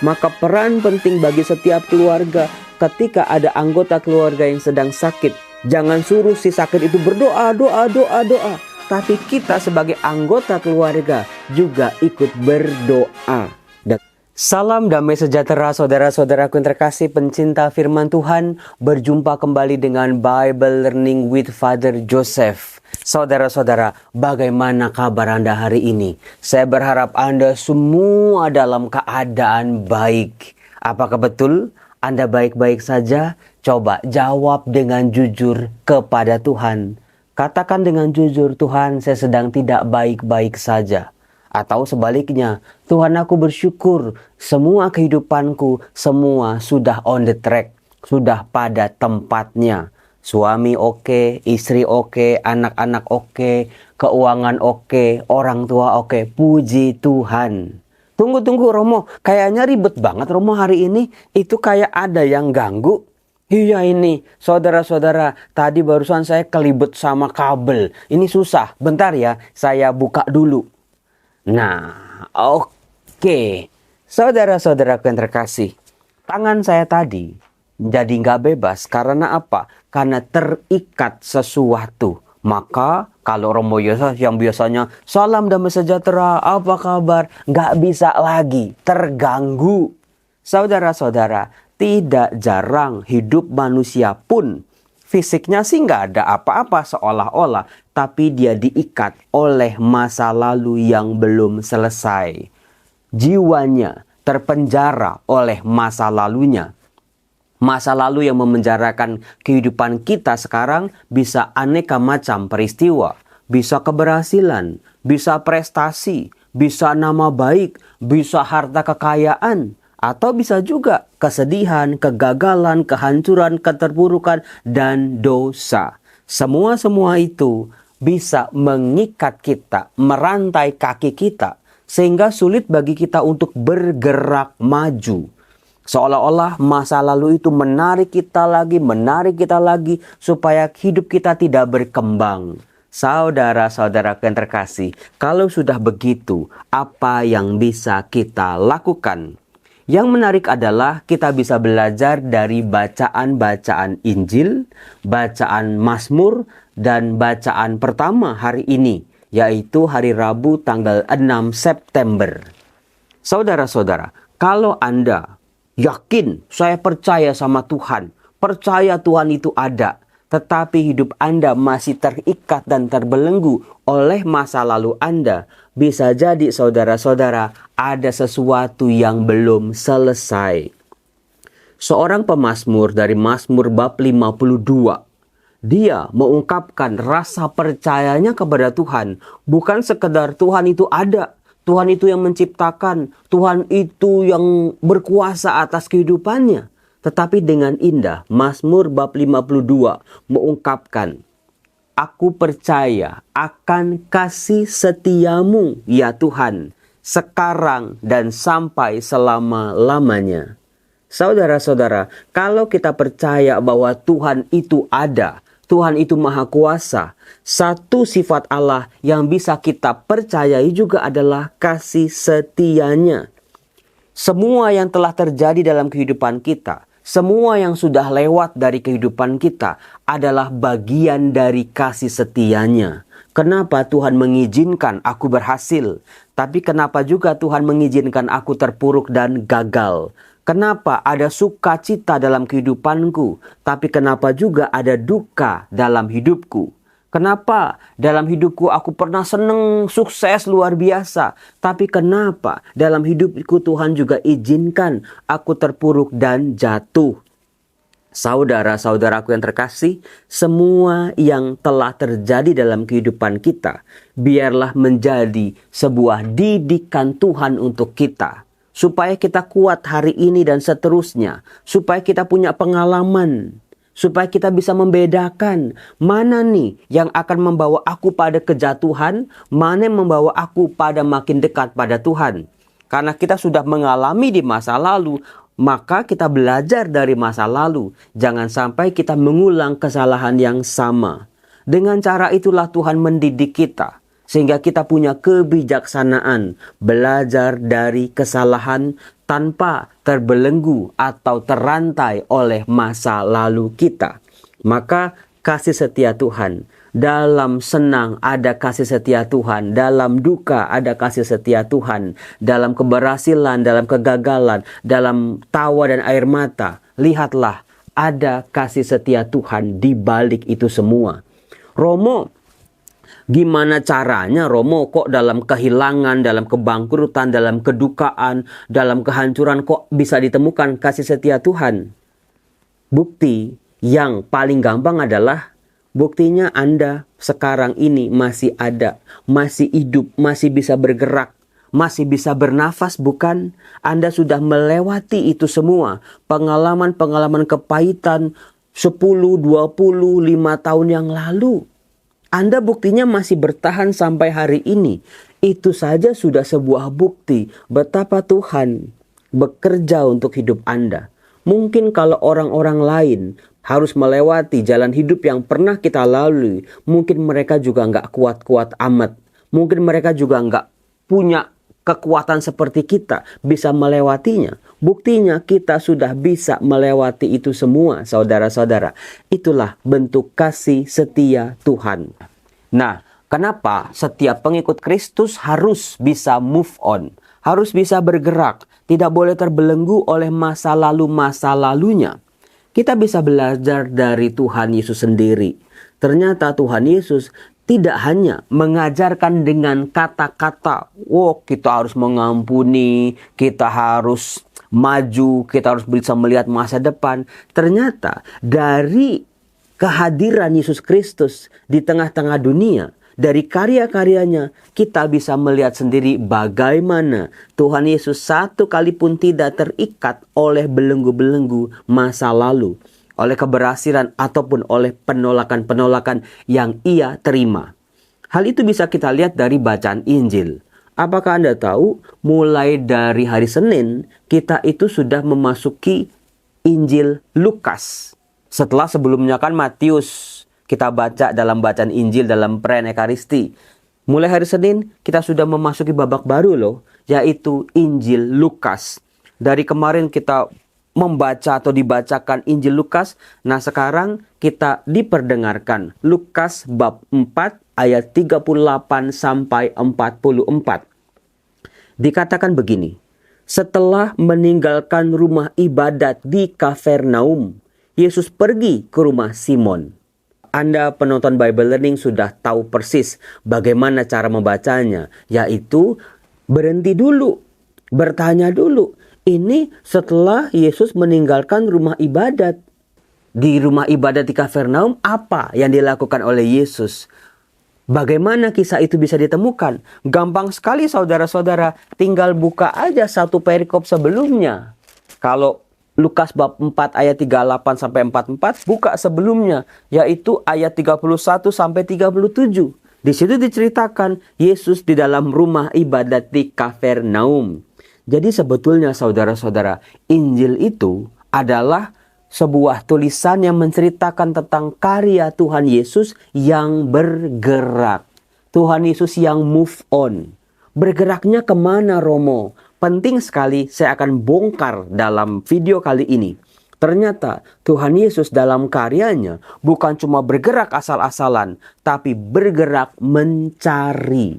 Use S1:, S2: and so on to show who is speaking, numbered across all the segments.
S1: Maka peran penting bagi setiap keluarga ketika ada anggota keluarga yang sedang sakit. Jangan suruh si sakit itu berdoa, doa. Tapi kita sebagai anggota keluarga juga ikut berdoa. Salam damai sejahtera saudara-saudaraku yang terkasih pencinta firman Tuhan. Berjumpa kembali dengan Bible Learning with Father Joseph. Saudara-saudara, bagaimana kabar Anda hari ini? Saya berharap Anda semua dalam keadaan baik. Apakah betul Anda baik-baik saja? Coba jawab dengan jujur kepada Tuhan. Katakan dengan jujur, Tuhan, saya sedang tidak baik-baik saja. Atau sebaliknya, Tuhan, aku bersyukur semua kehidupanku semua sudah on the track, sudah pada tempatnya. Suami oke, istri oke, anak-anak oke, keuangan oke, orang tua oke. Puji Tuhan. Tunggu Romo, kayaknya ribet banget Romo hari ini. Itu kayak ada yang ganggu. Iya ini, saudara-saudara, tadi barusan saya kelibet sama kabel. Ini susah, bentar ya, saya buka dulu. Nah, oke. Saudara-saudaraku yang terkasih, tangan saya tadi jadi nggak bebas. Karena apa? Karena terikat sesuatu. Maka kalau Romo Yosef yang biasanya salam damai sejahtera, apa kabar? Nggak bisa lagi, terganggu. Saudara-saudara, tidak jarang hidup manusia pun fisiknya sih nggak ada apa-apa seolah-olah, tapi dia diikat oleh masa lalu yang belum selesai. Jiwanya terpenjara oleh masa lalunya. Masa lalu yang memenjarakan kehidupan kita sekarang bisa aneka macam peristiwa. Bisa keberhasilan, bisa prestasi, bisa nama baik, bisa harta kekayaan. Atau bisa juga kesedihan, kegagalan, kehancuran, keterpurukan, dan dosa. Semua itu bisa mengikat kita, merantai kaki kita. Sehingga sulit bagi kita untuk bergerak maju. Seolah-olah masa lalu itu menarik kita lagi, supaya hidup kita tidak berkembang. Saudara-saudara yang terkasih, kalau sudah begitu, apa yang bisa kita lakukan? Yang menarik adalah kita bisa belajar dari bacaan-bacaan Injil, bacaan Mazmur, dan bacaan pertama hari ini, yaitu hari Rabu tanggal 6 September. Saudara-saudara, kalau Anda yakin, saya percaya sama Tuhan, percaya Tuhan itu ada, tetapi hidup Anda masih terikat dan terbelenggu oleh masa lalu Anda, bisa jadi saudara-saudara ada sesuatu yang belum selesai. Seorang pemazmur dari Mazmur bab 52, dia mengungkapkan rasa percayanya kepada Tuhan. Bukan sekedar Tuhan itu ada, Tuhan itu yang menciptakan, Tuhan itu yang berkuasa atas kehidupannya. Tetapi dengan indah, Mazmur bab 52 mengungkapkan, aku percaya akan kasih setiamu ya Tuhan, sekarang dan sampai selama-lamanya. Saudara-saudara, kalau kita percaya bahwa Tuhan itu ada, Tuhan itu maha kuasa, satu sifat Allah yang bisa kita percayai juga adalah kasih setianya. Semua yang telah terjadi dalam kehidupan kita, semua yang sudah lewat dari kehidupan kita adalah bagian dari kasih setianya. Kenapa Tuhan mengizinkan aku berhasil? Tapi kenapa juga Tuhan mengizinkan aku terpuruk dan gagal? Kenapa ada sukacita dalam kehidupanku? Tapi kenapa juga ada duka dalam hidupku? Kenapa dalam hidupku aku pernah senang, sukses luar biasa. Tapi kenapa dalam hidupku Tuhan juga izinkan aku terpuruk dan jatuh? Saudara-saudaraku yang terkasih, semua yang telah terjadi dalam kehidupan kita, biarlah menjadi sebuah didikan Tuhan untuk kita. Supaya kita kuat hari ini dan seterusnya. Supaya kita punya pengalaman. Supaya kita bisa membedakan mana nih yang akan membawa aku pada kejatuhan, mana yang membawa aku pada makin dekat pada Tuhan. Karena kita sudah mengalami di masa lalu, maka kita belajar dari masa lalu. Jangan sampai kita mengulang kesalahan yang sama. Dengan cara itulah Tuhan mendidik kita. Sehingga kita punya kebijaksanaan belajar dari kesalahan tanpa terbelenggu atau terantai oleh masa lalu kita. Maka kasih setia Tuhan, dalam senang ada kasih setia Tuhan, dalam duka ada kasih setia Tuhan, dalam keberhasilan, dalam kegagalan, dalam tawa dan air mata, lihatlah ada kasih setia Tuhan di balik itu semua. Romo, gimana caranya Romo kok dalam kehilangan, dalam kebangkrutan, dalam kedukaan, dalam kehancuran kok bisa ditemukan kasih setia Tuhan? Bukti yang paling gampang adalah buktinya Anda sekarang ini masih ada, masih hidup, masih bisa bergerak, masih bisa bernafas, bukan? Anda sudah melewati itu semua, pengalaman-pengalaman kepahitan 10, 20, 5 tahun yang lalu. Anda buktinya masih bertahan sampai hari ini. Itu saja sudah sebuah bukti betapa Tuhan bekerja untuk hidup Anda. Mungkin kalau orang-orang lain harus melewati jalan hidup yang pernah kita lalui, mungkin mereka juga nggak kuat-kuat amat. Mungkin mereka juga nggak punya kekuatan seperti kita bisa melewatinya. Buktinya kita sudah bisa melewati itu semua, saudara-saudara. Itulah bentuk kasih setia Tuhan. Nah, kenapa setiap pengikut Kristus harus bisa move on? Harus bisa bergerak, tidak boleh terbelenggu oleh masa lalunya. Kita bisa belajar dari Tuhan Yesus sendiri. Ternyata Tuhan Yesus tidak hanya mengajarkan dengan kata-kata, kita harus mengampuni, kita harus maju, kita harus bisa melihat masa depan. Ternyata dari kehadiran Yesus Kristus di tengah-tengah dunia, dari karya-karyanya, kita bisa melihat sendiri bagaimana Tuhan Yesus satu kali pun tidak terikat oleh belenggu-belenggu masa lalu, oleh keberhasilan ataupun oleh penolakan-penolakan yang ia terima. Hal itu bisa kita lihat dari bacaan Injil. Apakah Anda tahu, mulai dari hari Senin, kita itu sudah memasuki Injil Lukas. Setelah sebelumnya kan Matius, kita baca dalam bacaan Injil dalam perayaan Ekaristi. Mulai hari Senin kita sudah memasuki babak baru loh, yaitu Injil Lukas. Dari kemarin kita membaca atau dibacakan Injil Lukas. Nah sekarang kita diperdengarkan Lukas bab 4 ayat 38 sampai 44. Dikatakan begini. Setelah meninggalkan rumah ibadat di Kafarnaum, Yesus pergi ke rumah Simon. Anda penonton Bible Learning sudah tahu persis bagaimana cara membacanya, yaitu berhenti dulu, bertanya dulu. Ini setelah Yesus meninggalkan rumah ibadat. Di rumah ibadat di Kafarnaum, apa yang dilakukan oleh Yesus? Bagaimana kisah itu bisa ditemukan? Gampang sekali saudara-saudara, tinggal buka aja satu perikop sebelumnya. Kalau Lukas bab 4 ayat 38 sampai 44, buka sebelumnya, yaitu ayat 31 sampai 37. Di situ diceritakan Yesus di dalam rumah ibadat di Kafarnaum. Jadi sebetulnya saudara-saudara, Injil itu adalah sebuah tulisan yang menceritakan tentang karya Tuhan Yesus yang bergerak. Tuhan Yesus yang move on. Bergeraknya kemana Romo? Penting sekali saya akan bongkar dalam video kali ini. Ternyata Tuhan Yesus dalam karyanya bukan cuma bergerak asal-asalan, tapi bergerak mencari.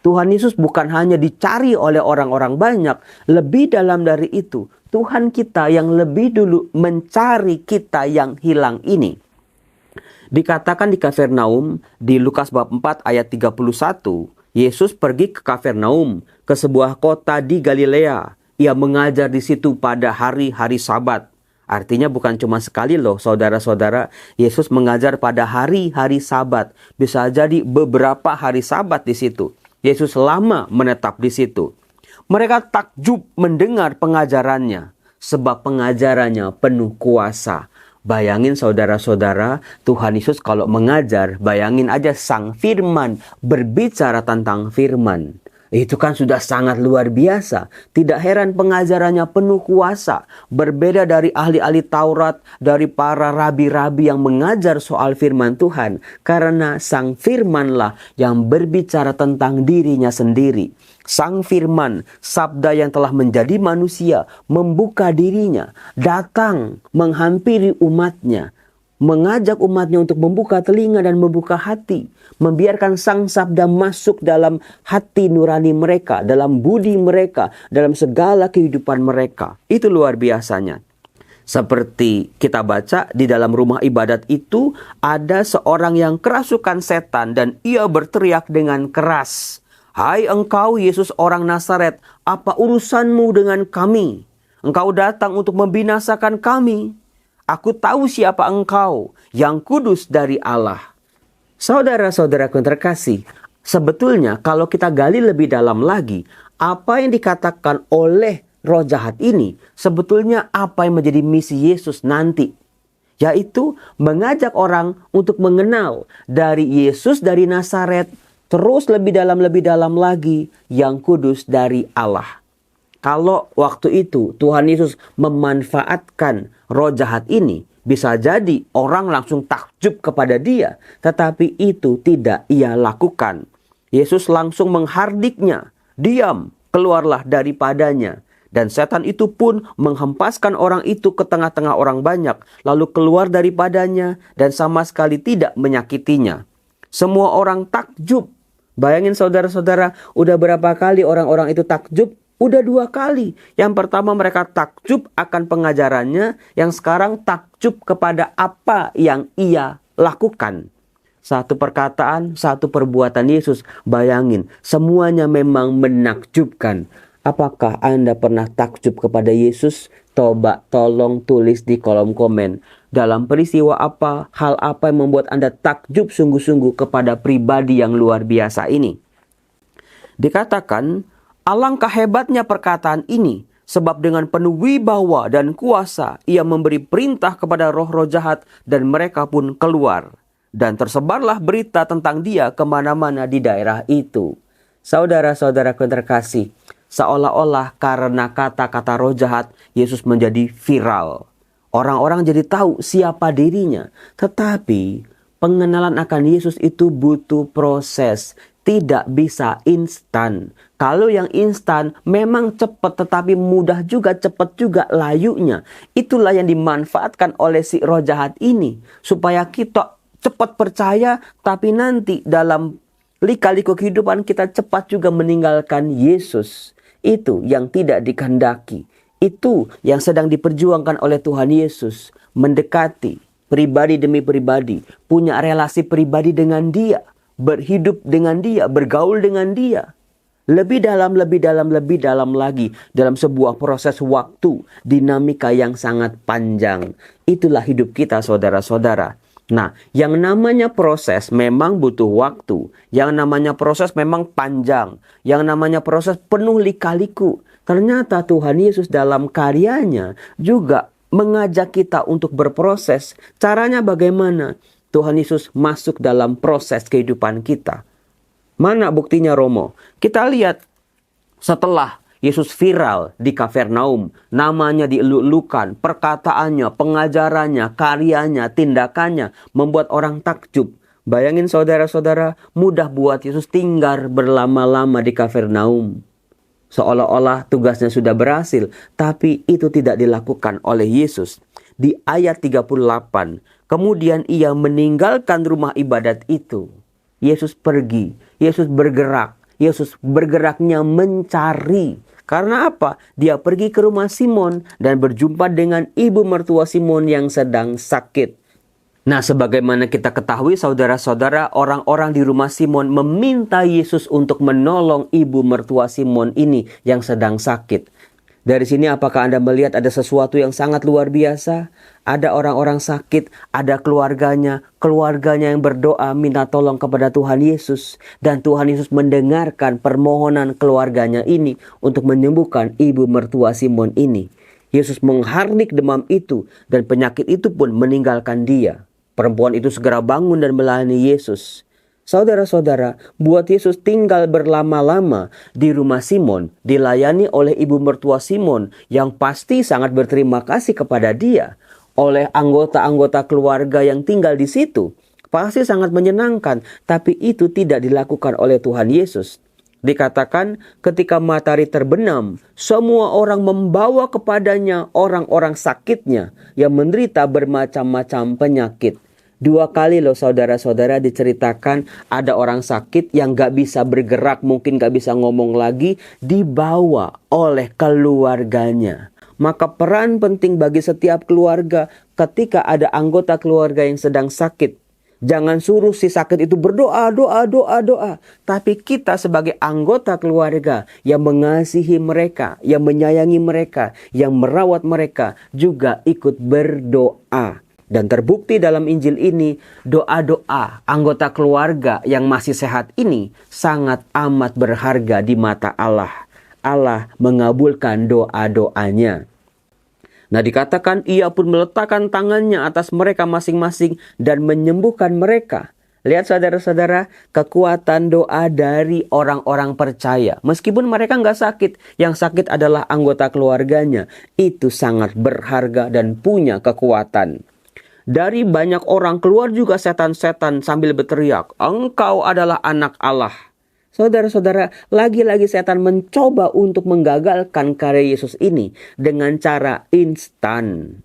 S1: Tuhan Yesus bukan hanya dicari oleh orang-orang banyak, lebih dalam dari itu, Tuhan kita yang lebih dulu mencari kita yang hilang ini. Dikatakan di Kafarnaum, di Lukas bab 4 ayat 31, Yesus pergi ke Kafarnaum, ke sebuah kota di Galilea. Ia mengajar di situ pada hari-hari Sabat. Artinya bukan cuma sekali loh saudara-saudara. Yesus mengajar pada hari-hari Sabat. Bisa jadi beberapa hari Sabat di situ. Yesus lama menetap di situ. Mereka takjub mendengar pengajarannya, sebab pengajarannya penuh kuasa. Bayangin saudara-saudara, Tuhan Yesus kalau mengajar, bayangin aja sang firman berbicara tentang firman. Itu kan sudah sangat luar biasa. Tidak heran pengajarannya penuh kuasa. Berbeda dari ahli-ahli Taurat, dari para rabi-rabi yang mengajar soal firman Tuhan. Karena Sang Firmanlah yang berbicara tentang dirinya sendiri. Sang Firman, sabda yang telah menjadi manusia, membuka dirinya, datang menghampiri umatnya. Mengajak umatnya untuk membuka telinga dan membuka hati. Membiarkan sang sabda masuk dalam hati nurani mereka, dalam budi mereka, dalam segala kehidupan mereka. Itu luar biasanya. Seperti kita baca di dalam rumah ibadat itu, ada seorang yang kerasukan setan dan ia berteriak dengan keras. "Hai engkau Yesus orang Nazaret, apa urusanmu dengan kami? Engkau datang untuk membinasakan kami. Aku tahu siapa engkau, yang kudus dari Allah." Saudara-saudaraku yang terkasih, sebetulnya kalau kita gali lebih dalam lagi, apa yang dikatakan oleh roh jahat ini, sebetulnya apa yang menjadi misi Yesus nanti, yaitu mengajak orang untuk mengenal dari Yesus dari Nazaret, terus lebih dalam lagi, yang kudus dari Allah. Kalau waktu itu Tuhan Yesus memanfaatkan roh jahat ini, bisa jadi orang langsung takjub kepada dia. Tetapi itu tidak ia lakukan. Yesus langsung menghardiknya. "Diam, keluarlah daripadanya." Dan setan itu pun menghempaskan orang itu ke tengah-tengah orang banyak. Lalu keluar daripadanya dan sama sekali tidak menyakitinya. Semua orang takjub. Bayangin saudara-saudara, udah berapa kali orang-orang itu takjub? Udah 2 kali. Yang pertama mereka takjub akan pengajarannya. Yang sekarang takjub kepada apa yang ia lakukan. Satu perkataan, satu perbuatan Yesus. Bayangin, semuanya memang menakjubkan. Apakah Anda pernah takjub kepada Yesus? Coba tolong tulis di kolom komen. Dalam peristiwa apa, hal apa yang membuat Anda takjub sungguh-sungguh kepada pribadi yang luar biasa ini? Dikatakan, alangkah hebatnya perkataan ini, sebab dengan penuh wibawa dan kuasa ia memberi perintah kepada roh-roh jahat dan mereka pun keluar. Dan tersebarlah berita tentang dia kemana-mana di daerah itu. Saudara-saudaraku terkasih, seolah-olah karena kata-kata roh jahat, Yesus menjadi viral. Orang-orang jadi tahu siapa dirinya. Tetapi pengenalan akan Yesus itu butuh proses. Tidak bisa instan. Kalau yang instan memang cepat tetapi mudah juga, cepat juga layunya. Itulah yang dimanfaatkan oleh si roh jahat ini. Supaya kita cepat percaya tapi nanti dalam lika-liku kehidupan kita cepat juga meninggalkan Yesus. Itu yang tidak dikehendaki. Itu yang sedang diperjuangkan oleh Tuhan Yesus. Mendekati pribadi demi pribadi. Punya relasi pribadi dengan dia. Berhidup dengan dia, bergaul dengan dia. Lebih dalam lagi dalam sebuah proses waktu, dinamika yang sangat panjang. Itulah hidup kita saudara-saudara. Nah, yang namanya proses memang butuh waktu. Yang namanya proses memang panjang. Yang namanya proses penuh lika-liku. Ternyata Tuhan Yesus dalam karyanya juga mengajak kita untuk berproses. Caranya bagaimana? Tuhan Yesus masuk dalam proses kehidupan kita. Mana buktinya Romo? Kita lihat setelah Yesus viral di Kapernaum, namanya dieluk-elukan, perkataannya, pengajarannya, karyanya, tindakannya membuat orang takjub. Bayangin saudara-saudara, mudah buat Yesus tinggal berlama-lama di Kapernaum. Seolah-olah tugasnya sudah berhasil, tapi itu tidak dilakukan oleh Yesus. Di ayat 38, kemudian ia meninggalkan rumah ibadat itu. Yesus pergi, Yesus bergerak. Yesus bergeraknya mencari. Karena apa? Dia pergi ke rumah Simon dan berjumpa dengan ibu mertua Simon yang sedang sakit. Nah, sebagaimana kita ketahui saudara-saudara, orang-orang di rumah Simon meminta Yesus untuk menolong ibu mertua Simon ini yang sedang sakit. Dari sini apakah Anda melihat ada sesuatu yang sangat luar biasa? Ada orang-orang sakit, ada keluarganya yang berdoa minta tolong kepada Tuhan Yesus. Dan Tuhan Yesus mendengarkan permohonan keluarganya ini untuk menyembuhkan ibu mertua Simon ini. Yesus menghardik demam itu dan penyakit itu pun meninggalkan dia. Perempuan itu segera bangun dan melayani Yesus. Saudara-saudara, buat Yesus tinggal berlama-lama di rumah Simon, dilayani oleh ibu mertua Simon yang pasti sangat berterima kasih kepada dia, oleh anggota-anggota keluarga yang tinggal di situ, pasti sangat menyenangkan, tapi itu tidak dilakukan oleh Tuhan Yesus. Dikatakan ketika matahari terbenam, semua orang membawa kepadanya orang-orang sakitnya yang menderita bermacam-macam penyakit. 2 kali loh saudara-saudara diceritakan ada orang sakit yang gak bisa bergerak, mungkin gak bisa ngomong lagi, dibawa oleh keluarganya. Maka peran penting bagi setiap keluarga ketika ada anggota keluarga yang sedang sakit. Jangan suruh si sakit itu berdoa, doa. Tapi kita sebagai anggota keluarga yang mengasihi mereka, yang menyayangi mereka, yang merawat mereka juga ikut berdoa. Dan terbukti dalam Injil ini, doa-doa anggota keluarga yang masih sehat ini sangat amat berharga di mata Allah. Allah mengabulkan doa-doanya. Nah, dikatakan ia pun meletakkan tangannya atas mereka masing-masing dan menyembuhkan mereka. Lihat saudara-saudara, kekuatan doa dari orang-orang percaya. Meskipun mereka nggak sakit, yang sakit adalah anggota keluarganya. Itu sangat berharga dan punya kekuatan. Dari banyak orang keluar juga setan-setan sambil berteriak, "Engkau adalah anak Allah." Saudara-saudara, lagi-lagi setan mencoba untuk menggagalkan karya Yesus ini dengan cara instan.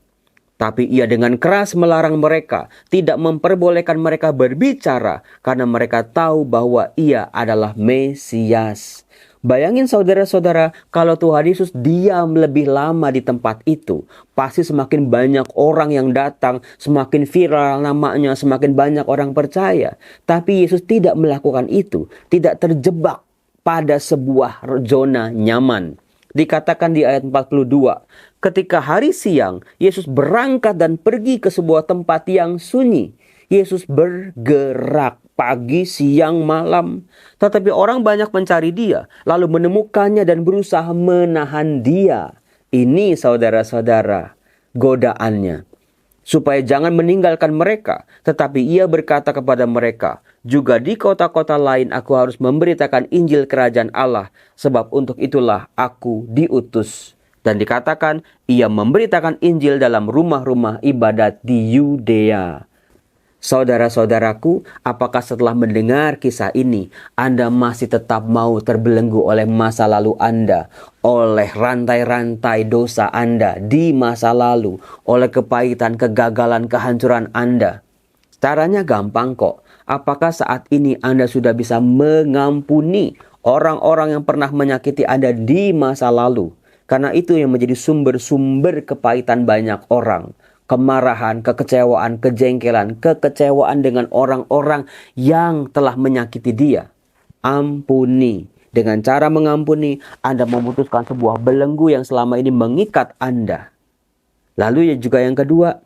S1: Tapi ia dengan keras melarang mereka, tidak memperbolehkan mereka berbicara karena mereka tahu bahwa ia adalah Mesias. Bayangin saudara-saudara, kalau Tuhan Yesus diam lebih lama di tempat itu, pasti semakin banyak orang yang datang, semakin viral namanya, semakin banyak orang percaya. Tapi Yesus tidak melakukan itu, tidak terjebak pada sebuah zona nyaman. Dikatakan di ayat 42, ketika hari siang, Yesus berangkat dan pergi ke sebuah tempat yang sunyi. Yesus bergerak pagi, siang, malam. Tetapi orang banyak mencari dia, lalu menemukannya dan berusaha menahan dia. Ini saudara-saudara, godaannya. Supaya jangan meninggalkan mereka. Tetapi ia berkata kepada mereka, juga di kota-kota lain aku harus memberitakan Injil Kerajaan Allah, sebab untuk itulah aku diutus. Dan dikatakan, ia memberitakan Injil dalam rumah-rumah ibadat di Yudea. Saudara-saudaraku, apakah setelah mendengar kisah ini, Anda masih tetap mau terbelenggu oleh masa lalu Anda, oleh rantai-rantai dosa Anda di masa lalu, oleh kepahitan, kegagalan, kehancuran Anda? Caranya gampang kok. Apakah saat ini Anda sudah bisa mengampuni orang-orang yang pernah menyakiti Anda di masa lalu? Karena itu yang menjadi sumber-sumber kepahitan banyak orang. Kemarahan, kekecewaan, kejengkelan, kekecewaan dengan orang-orang yang telah menyakiti dia. Ampuni. Dengan cara mengampuni, Anda memutuskan sebuah belenggu yang selama ini mengikat Anda. Lalu juga yang kedua,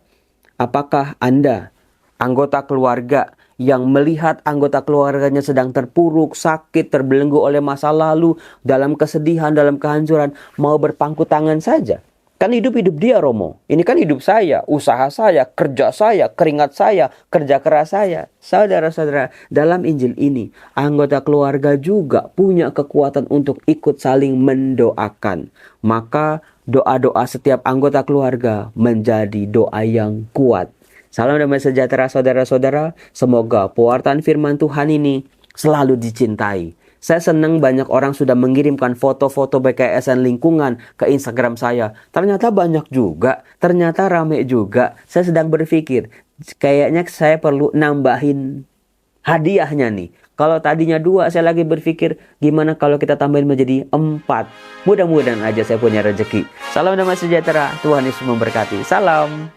S1: apakah Anda, anggota keluarga yang melihat anggota keluarganya sedang terpuruk, sakit, terbelenggu oleh masa lalu, dalam kesedihan, dalam kehancuran, mau berpangku tangan saja? Kan hidup dia Romo. Ini kan hidup saya, usaha saya, kerja saya, keringat saya, kerja keras saya. Saudara-saudara, dalam Injil ini, anggota keluarga juga punya kekuatan untuk ikut saling mendoakan. Maka doa-doa setiap anggota keluarga menjadi doa yang kuat. Salam damai sejahtera saudara-saudara. Semoga pewartaan firman Tuhan ini selalu dicintai. Saya senang banyak orang sudah mengirimkan foto-foto BKSN lingkungan ke Instagram saya. Ternyata banyak juga, ternyata rame juga. Saya sedang berpikir, kayaknya saya perlu nambahin hadiahnya nih. Kalau tadinya 2, saya lagi berpikir gimana kalau kita tambahin menjadi 4. Mudah-mudahan aja saya punya rezeki. Salam damai sejahtera, Tuhan Yesus memberkati. Salam.